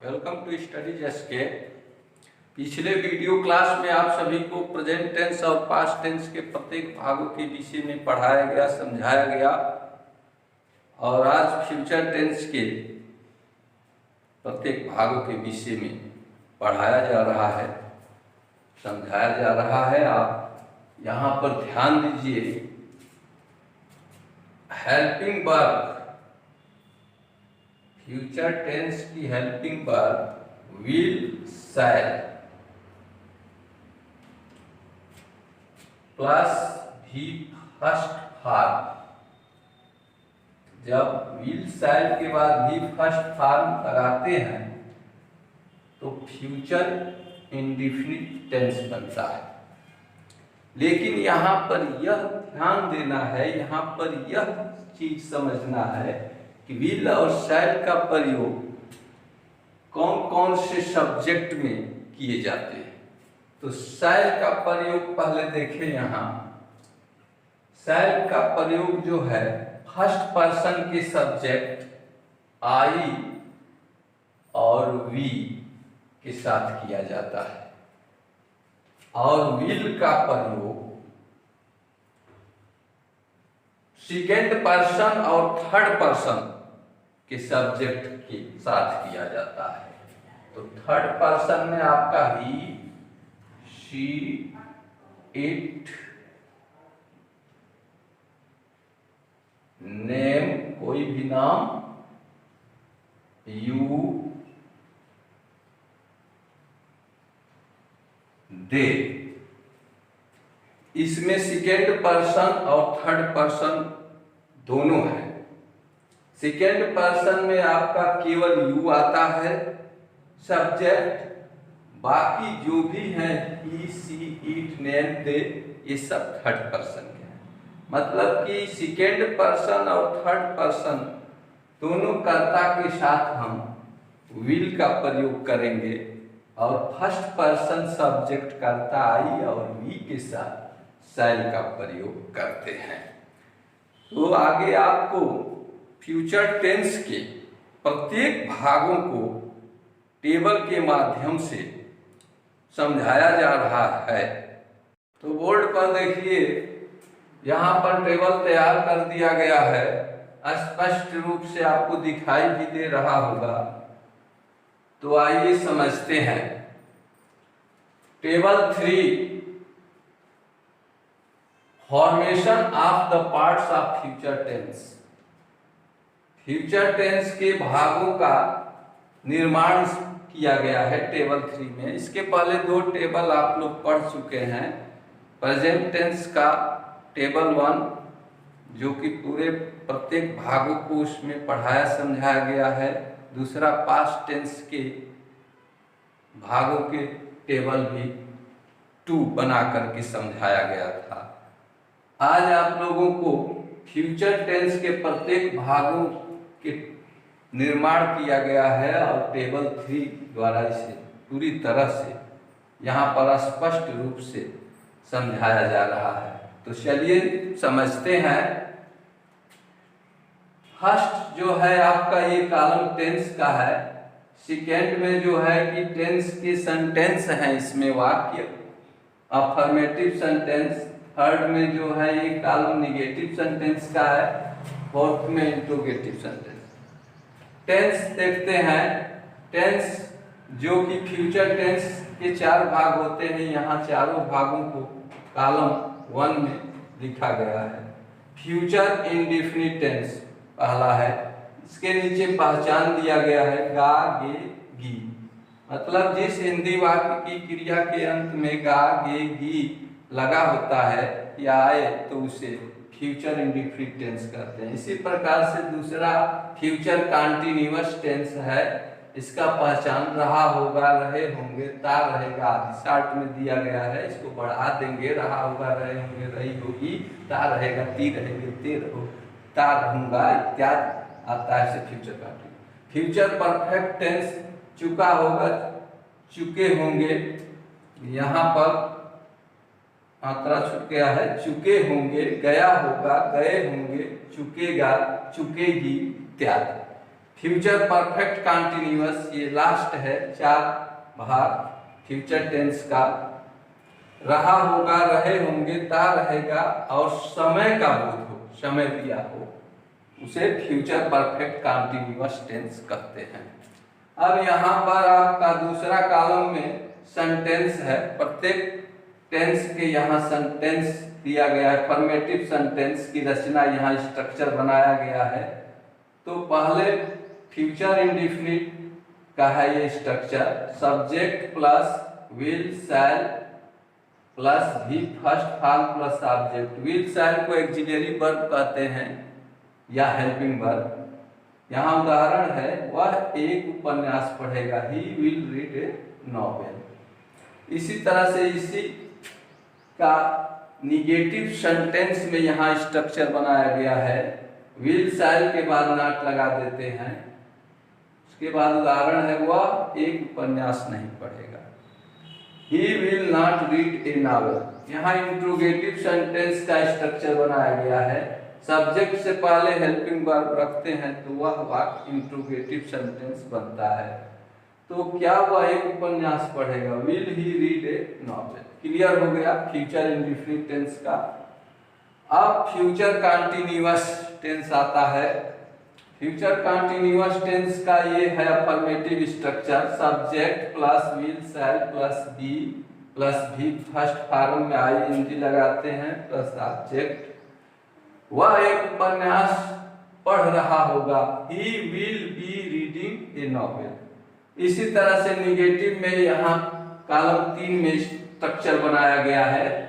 Welcome to studies SK. पिछले video class में आप सभी को प्रेजेंट टेंस और पास्ट टेंस के प्रत्येक भागों के विषय में पढ़ाया गया, समझाया गया और आज फ्यूचर टेंस के प्रत्येक भागों के विषय में पढ़ाया जा रहा है, समझाया जा रहा है। आप यहाँ पर ध्यान दीजिए। हेल्पिंग वर्ब, फ्यूचर टेंस की helping verb will, shall plus भी फर्स्ट फॉर्म। जब विल शैल के बाद भी फर्स्ट फॉर्म लगाते हैं तो फ्यूचर इंडेफिनिट टेंस बनता है। लेकिन यहाँ पर यह ध्यान देना है, यहाँ पर यह चीज समझना है कि विल और शैल का प्रयोग कौन कौन से सब्जेक्ट में किए जाते हैं। तो शैल का प्रयोग पहले देखें। यहाँ शैल का प्रयोग जो है फर्स्ट पर्सन के सब्जेक्ट आई और वी के साथ किया जाता है, और विल का प्रयोग सेकेंड पर्सन और थर्ड पर्सन के सब्जेक्ट के साथ किया जाता है। तो थर्ड पर्सन में आपका ही, शी, इट, नेम कोई भी नाम, यू, दे। इसमें सेकेंड पर्सन और थर्ड पर्सन दोनों है। सेकेंड पर्सन में आपका केवल यू आता है सब्जेक्ट, बाकी जो भी है ही, सी, इट, नेम, दे, ये सब थर्ड पर्सन के हैं। मतलब कि सेकेंड पर्सन और थर्ड पर्सन दोनों कर्ता के साथ हम विल का प्रयोग करेंगे और फर्स्ट पर्सन सब्जेक्ट कर्ता आई और वी के साथ शैल का प्रयोग करते हैं। तो आगे आपको फ्यूचर टेंस के प्रत्येक भागों को टेबल के माध्यम से समझाया जा रहा है। तो बोर्ड पर देखिए, यहाँ पर टेबल तैयार कर दिया गया है, स्पष्ट रूप से आपको दिखाई भी दे रहा होगा। तो आइए समझते हैं। Table 3, formation of the parts of future tense. Future tense के भागों का निर्माण किया गया है टेबल 3 में। इसके पहले 2 टेबल आप लोग पढ़ चुके हैं। प्रेजेंट टेंस का टेबल 1, जो कि पूरे प्रत्येक भागों को उसमें पढ़ाया समझाया गया है। दूसरा पास्ट टेंस के भागों के टेबल भी 2 बना करके समझाया गया था। आज आप लोगों को फ्यूचर टेंस के प्रत्येक भागों के निर्माण किया गया है और टेबल 3 द्वारा इसे पूरी तरह से यहाँ पर स्पष्ट रूप से समझाया जा रहा है। तो चलिए समझते हैं। फर्स्ट जो है आपका ये कॉलम टेंस का है। सेकेंड में जो है कि टेंस के सेंटेंस हैं, इसमें वाक्य, अफर्मेटिव सेंटेंस। थर्ड में जो है ये कॉलम निगेटिव सेंटेंस का है। फोर्थ में इंट्रोगेटिव सेंटेंस। टेंस देखते हैं। टेंस जो कि फ्यूचर टेंस के 4 भाग होते हैं, यहाँ चारों भागों को कॉलम 1 में लिखा गया है। फ्यूचर इंडेफिनिट टेंस पहला है। इसके नीचे पहचान दिया गया है गा, गे, गी। मतलब जिस हिंदी वाक्य की क्रिया के अंत में गा, गे, गी लगा होता है या आए तो उसे फ्यूचर इंडेफिनिट टेंस कहते हैं। इसी प्रकार से दूसरा फ्यूचर कंटीन्यूअस टेंस है। इसका पहचान रहा होगा, रहे होंगे, ता रहेगा आदि शार्ट में दिया गया है। इसको बढ़ा देंगे, रहा होगा, रहे होंगे, रही होगी, ता रहेगा, ती रहेंगे, ते रहो, ता रहूंगा इत्यादि आता है से future continuous. Future perfect tense चुका होगा, चुके होंगे। यहाँ पर मात्रा छूट गया है। चुके होंगे, गया होगा, गए होंगे, चुकेगा, चुकेगी इत्यादि। फ्यूचर परफेक्ट कंटिन्यूअस, ये लास्ट है 4 भाग फ्यूचर टेंस का। रहा होगा, रहे होंगे, ता रहेगा और समय का बोध हो, समय दिया हो, उसे फ्यूचर परफेक्ट कंटिन्यूअस टेंस कहते हैं। अब यहाँ पर आपका दूसरा कॉलम में सेंटेंस है। प्रत्येक टेंस के यहाँ सेंटेंस दिया गया है, फॉर्मेटिव सेंटेंस की रचना यहाँ स्ट्रक्चर बनाया गया है। तो पहले फ्यूचर इंडेफिनिट का है ये structure, subject plus will shall plus भी first form plus object. Will shall को ऑक्सिलरी वर्ब कहते हैं या हेल्पिंग वर्ब। यहाँ उदाहरण है, वह एक उपन्यास पढ़ेगा, he will read A novel. इसी तरह से इसी का निगेटिव सेंटेंस में यहाँ स्ट्रक्चर बनाया गया है। विल शैल के बाद नॉट लगा देते हैं, उसके बाद उदाहरण है, वह एक उपन्यास नहीं पढ़ेगा, ही will not read A novel. यहाँ इंट्रोगेटिव सेंटेंस का स्ट्रक्चर बनाया गया है। सब्जेक्ट से पहले हेल्पिंग वर्ब रखते हैं तो वह वाक्य इंट्रोगेटिव सेंटेंस बनता है। तो क्या वह एक उपन्यास पढ़ेगा, will he read A novel. Clear हो गया फ्यूचर इंडेफिनिट टेंस का। अब फ्यूचर कंटीन्यूअस टेंस आता है। फ्यूचर कंटीन्यूअस टेंस का ये है affirmative structure, subject plus will shall plus be plus भी फर्स्ट फॉर्म में आईएनजी लगाते हैं प्लस ऑब्जेक्ट। वह एक उपन्यास पढ़ रहा होगा, he will be reading a novel. इसी तरह से निगेटिव में यहाँ कॉलम 3 में स्ट्रक्चर बनाया गया है।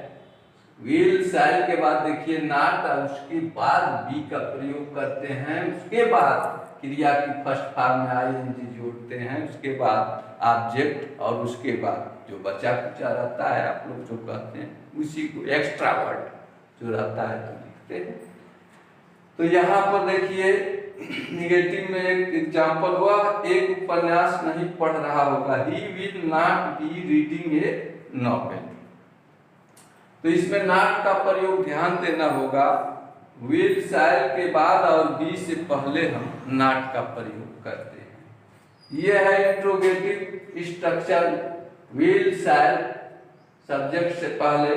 विल शैल के बाद देखिए नॉट, उसके बाद बी का प्रयोग करते हैं, उसके बाद क्रिया की फर्स्ट फॉर्म में आईएनजी जोड़ते हैं, उसके बाद ऑब्जेक्ट और उसके बाद जो बचा कुचा रहता है, आप लोग जो कहते हैं उसी को एक्स्ट्रा वर्ड जो रहता है तो लिखते हैं। तो यहाँ पर देखिए निगेटिव में एक एग्जाम्पल हुआ, एक उपन्यास नहीं पढ़ रहा होगा, he will not be reading a novel. तो इसमें नॉट का प्रयोग ध्यान देना होगा, विल शैल के बाद और बी से पहले हम नॉट का प्रयोग करते हैं। यह है interrogative structure, will shell subject से पहले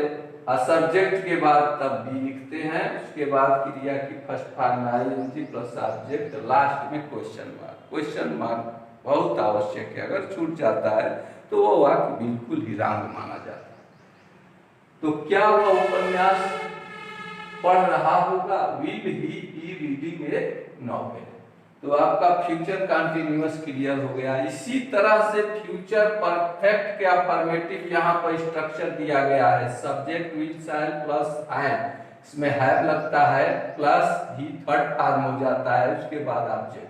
और सब्जेक्ट के बाद तब बी लिखते हैं, उसके बाद क्रिया की फर्स्ट फॉर्म में आईएनजी प्लस ऑब्जेक्ट, लास्ट में क्वेश्चन मार्क। क्वेश्चन मार्क बहुत आवश्यक है, अगर छूट जाता है तो वो वाक्य बिल्कुल ही रॉन्ग माना जाता है। तो क्या वह उपन्यास पढ़ रहा होगा, will he be reading a novel. तो आपका फ्यूचर कंटीन्यूअस क्लियर हो गया। इसी तरह से फ्यूचर परफेक्ट के अफर्मेटिव यहाँ पर स्ट्रक्चर दिया गया है, subject will shall plus have, इसमें हैव लगता है प्लस ही थर्ड फॉर्म हो जाता है, उसके बाद ऑब्जेक्ट।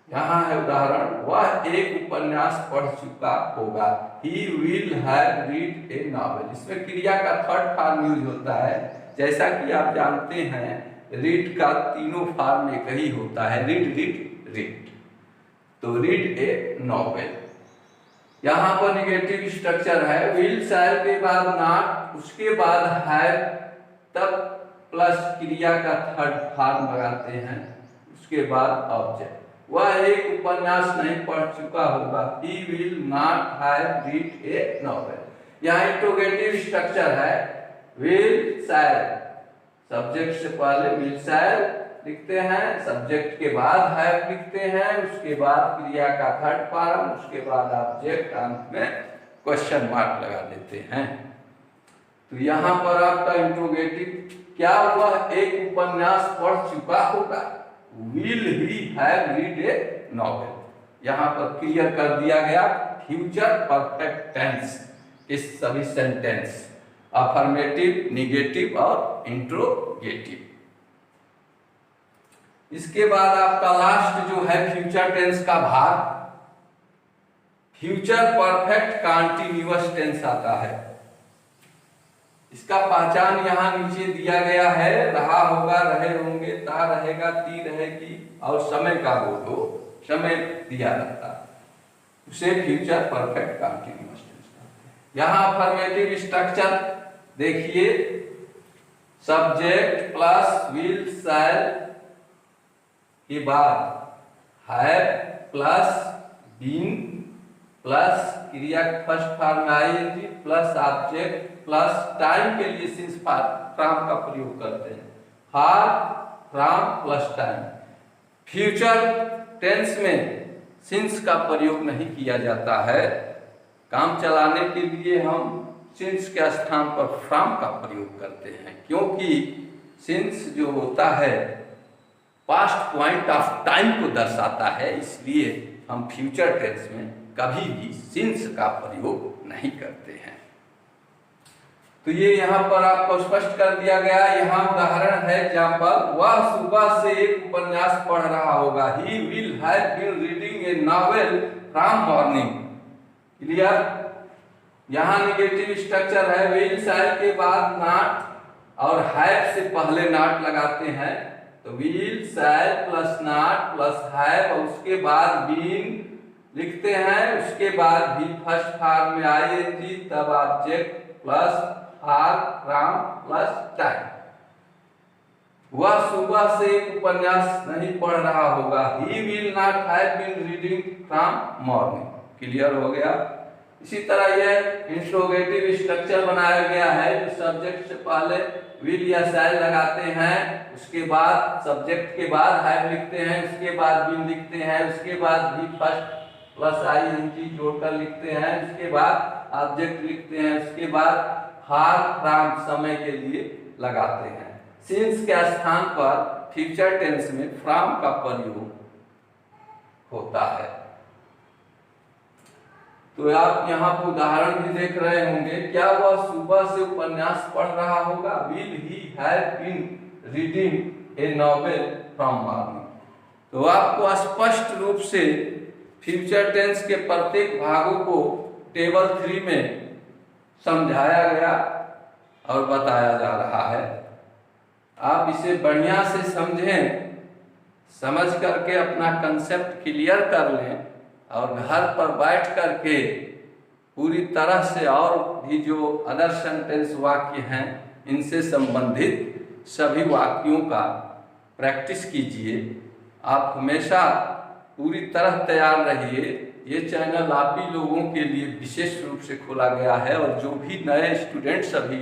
यहाँ है उदाहरण, वह एक उपन्यास पढ़ चुका होगा, he will have read A novel. इसमें क्रिया का थर्ड फॉर्म यूज होता है। जैसा कि आप जानते हैं रीड का तीनों फॉर्म एक ही होता है, रीड रीड रीड। तो रीड ए नॉवेल। यहाँ पर निगेटिव स्ट्रक्चर है, विल शैल के बाद नॉट, उसके बाद हैव, तब प्लस क्रिया का थर्ड फॉर्म लगाते हैं, उसके बाद ऑब्जेक्ट। वह एक उपन्यास नहीं पढ़ चुका होगा, he will not have read A novel. यहाँ इंट्रोगेटिव स्ट्रक्चर है, विल शैल सब्जेक्ट से पहले विल शैल लिखते हैं, सब्जेक्ट के बाद हैव लिखते हैं, उसके बाद क्रिया का थर्ड फॉर्म, उसके बाद ऑब्जेक्ट, अंत में क्वेश्चन मार्क लगा देते हैं। तो यहाँ पर आपका इंट्रोगेटिव, क्या वह एक उपन्यास पढ़ चुका होगा, will he have read A novel. यहाँ पर क्लियर कर दिया गया फ्यूचर परफेक्ट टेंस के सभी सेंटेंस, अफर्मेटिव, निगेटिव और इंट्रोगेटिव। इसके बाद आपका लास्ट जो है फ्यूचर टेंस का भाग, फ्यूचर परफेक्ट कंटीन्यूअस टेंस आता है। इसका पहचान यहाँ नीचे दिया गया है, रहा होगा, रहे होंगे, ता रहेगा, ती रहेगी और समय का बोध हो, समय दिया रहता है, उसे फ्यूचर परफेक्ट कंटीन्यूअस टेंस कहते हैं। यहाँ अफर्मेटिव स्ट्रक्चर देखिए, सब्जेक्ट प्लस विल शैल के बाद हैव प्लस बीन प्लस क्रिया फर्स्ट फॉर्म में ING plus object plus time के लिए सिंस फ्रॉम का प्रयोग करते हैं। For from plus time. Future tense में सिंस का प्रयोग नहीं किया जाता है। काम चलाने के लिए हम सिंस के स्थान पर फ्रॉम का प्रयोग करते हैं, क्योंकि सिंस जो होता है पास्ट पॉइंट ऑफ टाइम को दर्शाता है, इसलिए हम फ्यूचर टेंस में कभी भी सिंस का प्रयोग नहीं करते हैं। तो ये यहाँ पर आपको स्पष्ट कर दिया गया। यहाँ उदाहरण है एग्जाम्पल, वह सुबह से एक उपन्यास पढ़ रहा होगा। He will have been reading a novel from morning. Clear. यहाँ निगेटिव स्ट्रक्चर है, विल शायद के बाद नॉट और हैव से पहले नॉट लगाते हैं, तो विल शायद प्लस नॉट प्लस हैव और उसके बाद बीन लिखते हैं, उसके बाद भी फर्स्ट फॉर्म में आईएनजी तब object plus for from plus time. वह सुबह से एक उपन्यास नहीं पढ़ रहा होगा। He will not have been reading from morning. Clear हो गया। इसी तरह यह इंट्रोगेटिव स्ट्रक्चर बनाया गया है, जो सब्जेक्ट से पहले विल या शायद लगाते हैं, उसके बाद सब्जेक्ट के बाद हैव लिखते हैं, उसके बाद बीन लिखते हैं, उसके बाद भी फर्स्ट प्लस आईएनजी जोड़कर लिखते हैं, उसके बाद ऑब्जेक्ट लिखते हैं, उसके बाद फॉर फ्रॉम समय के लिए लगाते हैं। सिंस के स्थान पर फ्यूचर टेंस में फ्रॉम का प्रयोग होता है। तो आप यहाँ पर उदाहरण भी देख रहे होंगे। क्या वह सुबह से उपन्यास पढ़ रहा होगा? Will he have been reading a novel from morning. तो आपको स्पष्ट रूप से फ्यूचर टेंस के प्रत्येक भागों को टेबल 3 में समझाया गया और बताया जा रहा है। आप इसे बढ़िया से समझें, समझ करके अपना कंसेप्ट क्लियर कर लें और घर पर बैठ करके पूरी तरह से और भी जो अदर सेंटेंस वाक्य हैं इनसे संबंधित सभी वाक्यों का प्रैक्टिस कीजिए। आप हमेशा पूरी तरह तैयार रहिए। ये चैनल आप ही लोगों के लिए विशेष रूप से खोला गया है और जो भी नए स्टूडेंट्स अभी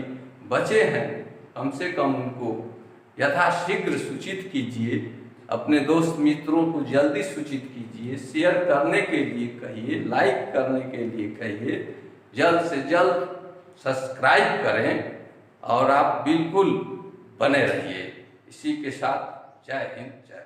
बचे हैं कम से कम उनको यथाशीघ्र सूचित कीजिए, अपने दोस्त मित्रों को जल्दी सूचित कीजिए, शेयर करने के लिए कहिए, लाइक करने के लिए कहिए, जल्द से जल्द सब्सक्राइब करें और आप बिल्कुल बने रहिए। इसी के साथ जय हिंद, जय